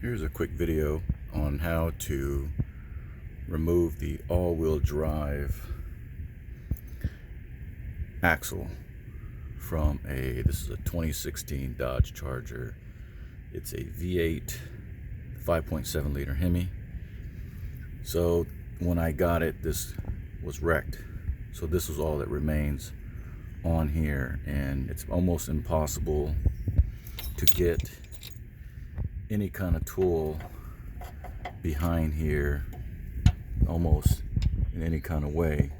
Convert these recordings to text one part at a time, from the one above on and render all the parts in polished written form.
Here's a quick video on how to remove the all-wheel drive axle from this is a 2016 Dodge Charger. It's a V8 5.7 liter Hemi. So when I got it, this was wrecked. So this is all that remains on here, and it's almost impossible to get any kind of tool behind here, almost in any kind of way.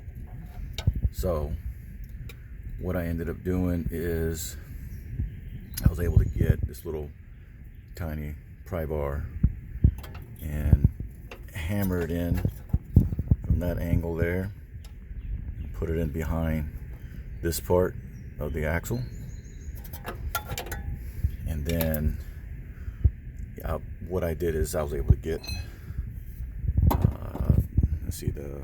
So what I ended up doing is I was able to get this little tiny pry bar and hammer it in from that angle there and put it in behind this part of the axle, and then what I did is I was able to get let's see, the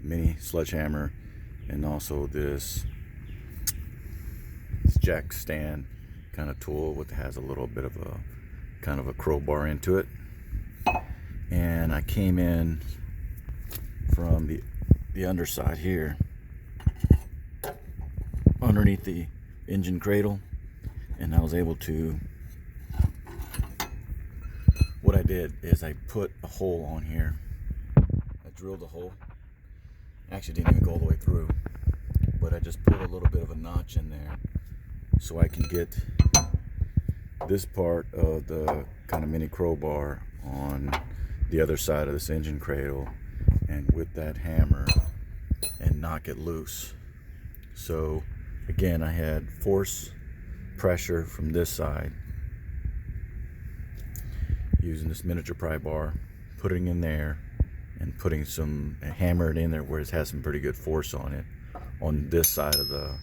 mini sledgehammer, and also this jack stand kind of tool with has a little bit of a kind of a crowbar into it. And I came in from the underside here underneath the engine cradle, and I was able to, what I did is I put a hole on here. I drilled a hole. Actually didn't even go all the way through, but I just put a little bit of a notch in there so I can get this part of the kind of mini crowbar on the other side of this engine cradle, and with that hammer and knock it loose. So again, I had force pressure from this side using this miniature pry bar, putting in there and putting some, hammer it in there where it has some pretty good force on it on this side of the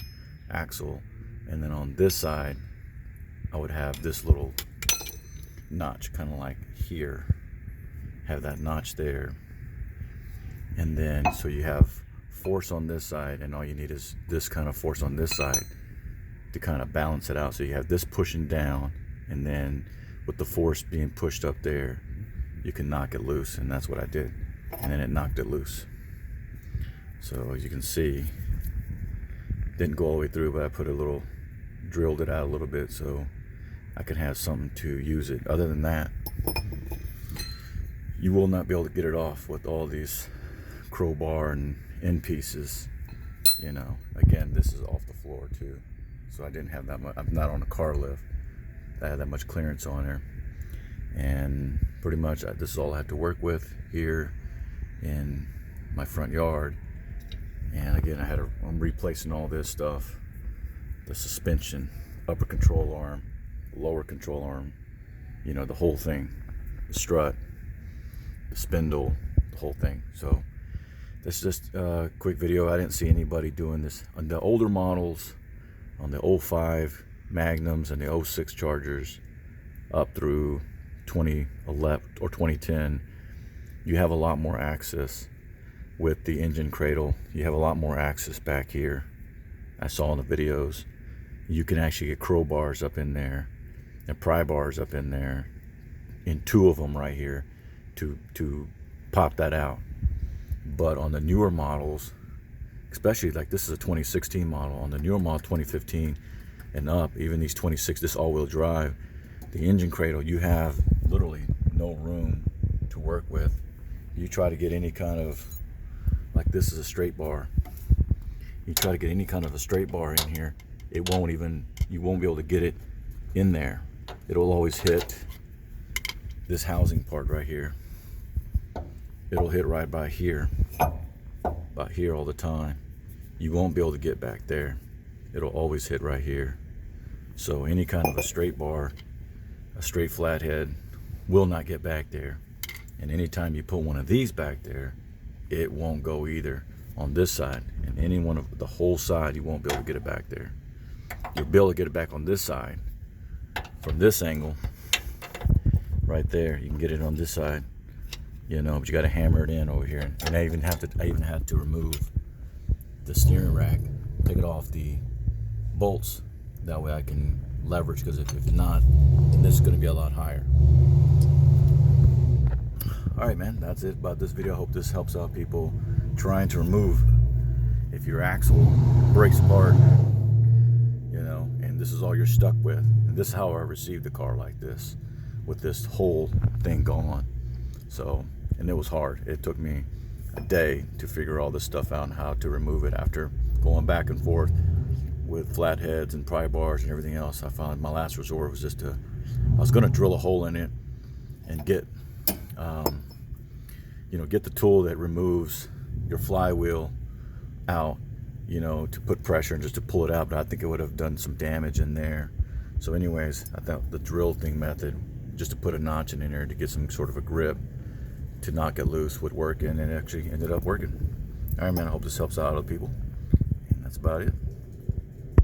axle. And then on this side I would have this little notch, kind of like here, have that notch there. And then so you have force on this side, and all you need is this kind of force on this side to kind of balance it out. So you have this pushing down, and then with the force being pushed up there, you can knock it loose, and that's what I did. And then it knocked it loose. So as you can see, didn't go all the way through, but I put a little, drilled it out a little bit so I can have something to use it. Other than that, you will not be able to get it off with all these crowbar and end pieces. You know, again, this is off the floor too, so I didn't have that much. I'm not on a car lift. I had that much clearance on there, and pretty much this is all I have to work with here in my front yard. And again, I'm replacing all this stuff: the suspension, upper control arm, lower control arm, you know, the whole thing, the strut, the spindle, the whole thing. So this is just a quick video. I didn't see anybody doing this on the older models, on the 05 Magnums and the 06 Chargers up through 2011 or 2010. You have a lot more access with the engine cradle. You have a lot more access back here. I saw in the videos you can actually get crowbars up in there and pry bars up in there, in two of them right here, to pop that out. But on the newer models, especially like this is a 2016 model, on the newer model 2015 and up, even these 26, this all-wheel drive, the engine cradle, you have literally no room to work with. You try to get any kind of, like this is a straight bar, you try to get any kind of a straight bar in here, it won't even, you won't be able to get it in there. It'll always hit this housing part right here. It'll hit right by here all the time. You won't be able to get back there. It'll always hit right here. So any kind of a straight bar, a straight flathead, will not get back there. And anytime you put one of these back there, it won't go either on this side. And any one of the whole side, you won't be able to get it back there. You'll be able to get it back on this side from this angle right there. You can get it on this side, you know, but you got to hammer it in over here. And I even had to remove the steering rack, take it off the bolts. That way I can leverage, because if not, then this is going to be a lot higher. All right, man, that's it about this video. I hope this helps out people trying to remove, if your axle breaks apart, you know, and this is all you're stuck with. And this is how I received a car like this, with this whole thing gone. So, and it was hard. It took me a day to figure all this stuff out and how to remove it after going back and forth with flatheads and pry bars and everything else. I found my last resort was just I was going to drill a hole in it and get, you know, get the tool that removes your flywheel out, you know, to put pressure and just to pull it out, but I think it would have done some damage in there. So anyways, I thought the drill thing method, just to put a notch in there to get some sort of a grip to knock it loose, would work, and it actually ended up working. All right, man, I hope this helps out other people, and that's about it.